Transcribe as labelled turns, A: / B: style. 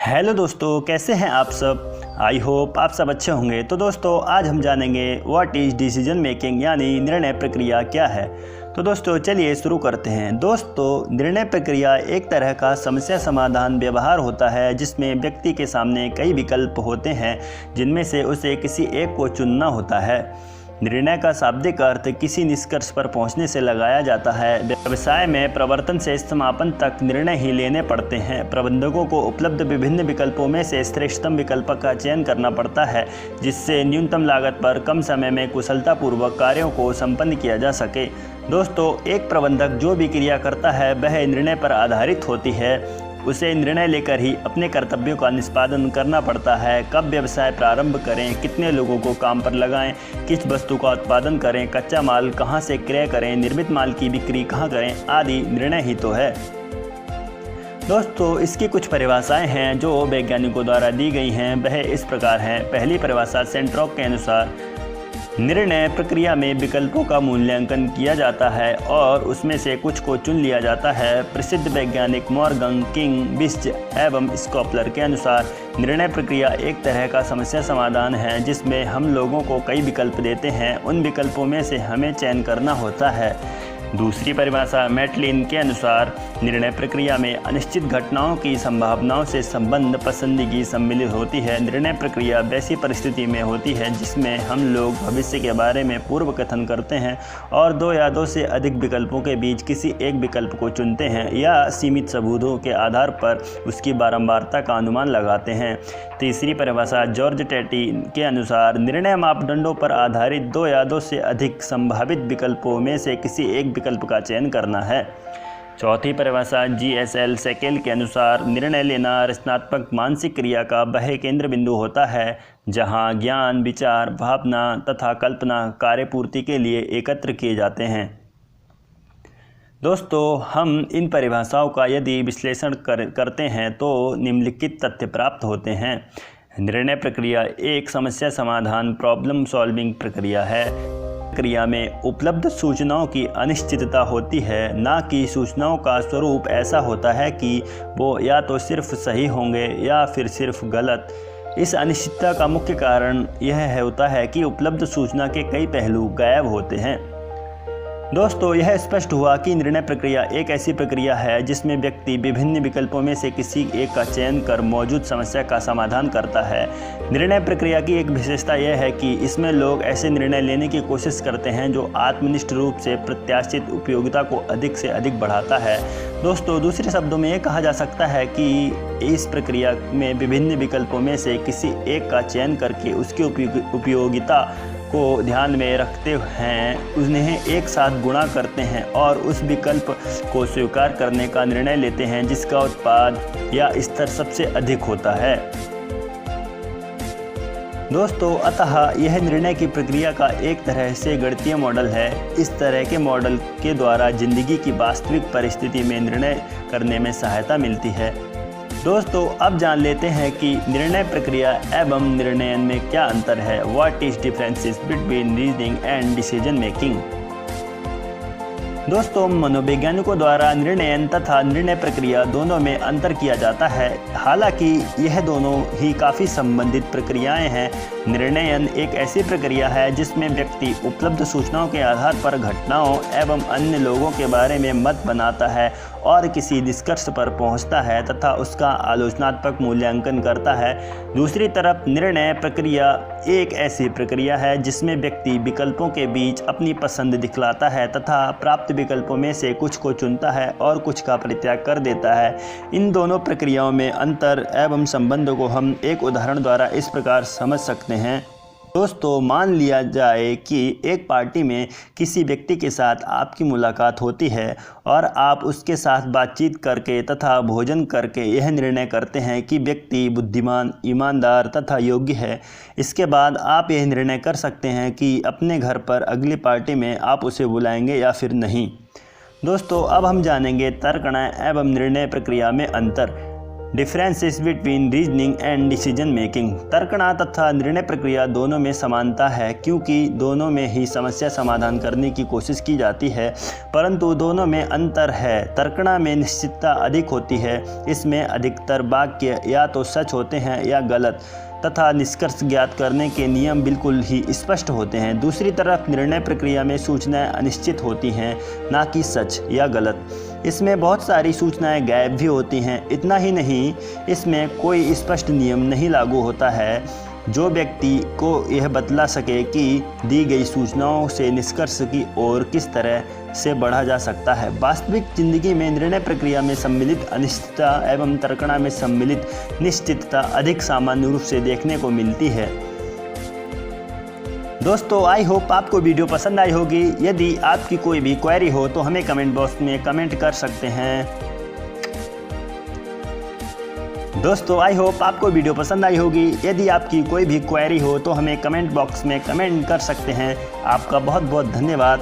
A: Hello दोस्तों, कैसे हैं आप सब। आई होप आप सब अच्छे होंगे। तो दोस्तों, आज हम जानेंगे व्हाट इज़ डिसीजन मेकिंग यानी निर्णय प्रक्रिया क्या है। तो दोस्तों चलिए शुरू करते हैं। दोस्तों, निर्णय प्रक्रिया एक तरह का समस्या समाधान व्यवहार होता है जिसमें व्यक्ति के सामने कई विकल्प होते हैं जिनमें से उसे किसी एक को चुनना होता है। निर्णय का शाब्दिक अर्थ किसी निष्कर्ष पर पहुंचने से लगाया जाता है। व्यवसाय में प्रवर्तन से समापन तक निर्णय ही लेने पड़ते हैं। प्रबंधकों को उपलब्ध विभिन्न विकल्पों में से श्रेष्ठतम विकल्प का चयन करना पड़ता है जिससे न्यूनतम लागत पर कम समय में कुशलतापूर्वक कार्यों को संपन्न किया जा सके। दोस्तों, एक प्रबंधक जो भी क्रिया करता है वह निर्णय पर आधारित होती है। उसे निर्णय लेकर ही अपने कर्तव्यों का निष्पादन करना पड़ता है। कब व्यवसाय प्रारंभ करें, कितने लोगों को काम पर लगाएं, किस वस्तु का उत्पादन करें, कच्चा माल कहां से क्रय करें, निर्मित माल की बिक्री कहां करें आदि निर्णय ही तो है। दोस्तों, इसकी कुछ परिभाषाएं हैं जो वैज्ञानिकों द्वारा दी गई हैं। वह इस प्रकार हैं। पहली परिभाषा सेंट्रोक के अनुसार निर्णय प्रक्रिया में विकल्पों का मूल्यांकन किया जाता है और उसमें से कुछ को चुन लिया जाता है। प्रसिद्ध वैज्ञानिक मॉर्गन, किंग, बिस्च एवं स्कोपलर के अनुसार निर्णय प्रक्रिया एक तरह का समस्या समाधान है जिसमें हम लोगों को कई विकल्प देते हैं। उन विकल्पों में से हमें चयन करना होता है। दूसरी परिभाषा मैटलिन के अनुसार निर्णय प्रक्रिया में अनिश्चित घटनाओं की संभावनाओं से संबंध पसंदगी सम्मिलित होती है। निर्णय प्रक्रिया वैसी परिस्थिति में होती है जिसमें हम लोग भविष्य के बारे में पूर्व कथन करते हैं और दो या दो से अधिक विकल्पों के बीच किसी एक विकल्प को चुनते हैं या सीमित सबूतों के आधार पर उसकी बारंबारता का अनुमान लगाते हैं। तीसरी परिभाषा जॉर्ज टैटी के अनुसार निर्णय मापदंडों पर आधारित दो या दो से अधिक संभावित विकल्पों में से किसी एक विकल्प का चयन करना है। चौथी परिभाषा GSL सेकेल के अनुसार निर्णय लेना रचनात्मक मानसिक क्रिया का वह केंद्र बिंदु होता है जहां ज्ञान, विचार, भावना तथा कल्पना कार्यपूर्ति के लिए एकत्र किए जाते हैं। दोस्तों, हम इन परिभाषाओं का यदि विश्लेषण करते हैं तो निम्नलिखित तथ्य प्राप्त होते हैं। निर्णय प्रक्रिया एक समस्या समाधान प्रॉब्लम सॉल्विंग प्रक्रिया है। प्रक्रिया में उपलब्ध सूचनाओं की अनिश्चितता होती है, ना कि सूचनाओं का स्वरूप ऐसा होता है कि वो या तो सिर्फ सही होंगे या फिर सिर्फ गलत। इस अनिश्चितता का मुख्य कारण यह होता है कि उपलब्ध सूचना के कई पहलू गायब होते हैं। दोस्तों, यह स्पष्ट हुआ कि निर्णय प्रक्रिया एक ऐसी प्रक्रिया है जिसमें व्यक्ति विभिन्न विकल्पों में से किसी एक का चयन कर मौजूद समस्या का समाधान करता है। निर्णय प्रक्रिया की एक विशेषता यह है कि इसमें लोग ऐसे निर्णय लेने की कोशिश करते हैं जो आत्मनिष्ठ रूप से प्रत्याशित उपयोगिता को अधिक से अधिक बढ़ाता है। दोस्तों, दूसरे शब्दों में ये कहा जा सकता है कि इस प्रक्रिया में विभिन्न विकल्पों में से किसी एक का चयन करके उसकी उपयोगिता को ध्यान में रखते हैं उन्हें एक साथ गुणा करते हैं और उस विकल्प को स्वीकार करने का निर्णय लेते हैं जिसका उत्पाद या स्तर सबसे अधिक होता है। दोस्तों, अतः यह निर्णय की प्रक्रिया का एक तरह से गणितीय मॉडल है। इस तरह के मॉडल के द्वारा जिंदगी की वास्तविक परिस्थिति में निर्णय करने में सहायता मिलती है। दोस्तों, अब जान लेते हैं कि निर्णय प्रक्रिया एवं निर्णयन में क्या अंतर है। What is differences between reasoning and decision making. दोस्तों, मनोवैज्ञानिकों द्वारा निर्णयन तथा निर्णय प्रक्रिया दोनों में अंतर किया जाता है। हालांकि यह दोनों ही काफ़ी संबंधित प्रक्रियाएं हैं। निर्णयन एक ऐसी प्रक्रिया है जिसमें व्यक्ति उपलब्ध सूचनाओं के आधार पर घटनाओं एवं अन्य लोगों के बारे में मत बनाता है और किसी निष्कर्ष पर पहुंचता है तथा उसका आलोचनात्मक मूल्यांकन करता है। दूसरी तरफ निर्णय प्रक्रिया एक ऐसी प्रक्रिया है जिसमें व्यक्ति विकल्पों के बीच अपनी पसंद दिखलाता है तथा प्राप्त विकल्पों में से कुछ को चुनता है और कुछ का परित्याग कर देता है। इन दोनों प्रक्रियाओं में अंतर एवं संबंध को हम एक उदाहरण द्वारा इस प्रकार समझ सकते हैं। दोस्तों, मान लिया जाए कि एक पार्टी में किसी व्यक्ति के साथ आपकी मुलाकात होती है और आप उसके साथ बातचीत करके तथा भोजन करके यह निर्णय करते हैं कि व्यक्ति बुद्धिमान, ईमानदार तथा योग्य है। इसके बाद आप यह निर्णय कर सकते हैं कि अपने घर पर अगली पार्टी में आप उसे बुलाएंगे या फिर नहीं। दोस्तों, अब हम जानेंगे तर्कणा एवं निर्णय प्रक्रिया में अंतर। Differences between reasoning and decision making. तर्कणा तथा निर्णय प्रक्रिया दोनों में समानता है, क्योंकि दोनों में ही समस्या समाधान करने की कोशिश की जाती है, परंतु दोनों में अंतर है। तर्कणा में निश्चितता अधिक होती है, इसमें अधिकतर वाक्य या तो सच होते हैं या गलत, तथा निष्कर्ष ज्ञात करने के नियम बिल्कुल ही स्पष्ट होते हैं। दूसरी तरफ निर्णय प्रक्रिया में सूचनाएं अनिश्चित होती हैं, ना कि सच या गलत। इसमें बहुत सारी सूचनाएं गायब भी होती हैं। इतना ही नहीं, इसमें कोई स्पष्ट नियम नहीं लागू होता है जो व्यक्ति को यह बतला सके कि दी गई सूचनाओं से निष्कर्ष की ओर किस तरह से बढ़ा जा सकता है। वास्तविक जिंदगी में निर्णय प्रक्रिया में सम्मिलित अनिश्चितता एवं तर्कणा में सम्मिलित निश्चितता अधिक सामान्य रूप से देखने को मिलती है। दोस्तों, आई होप आपको वीडियो पसंद आई होगी। यदि आपकी कोई भी क्वेरी हो तो हमें कमेंट बॉक्स में कमेंट कर सकते हैं। दोस्तों, आई होप आपको वीडियो पसंद आई होगी। यदि आपकी कोई भी क्वेरी हो तो हमें कमेंट बॉक्स में कमेंट कर सकते हैं। आपका बहुत बहुत धन्यवाद।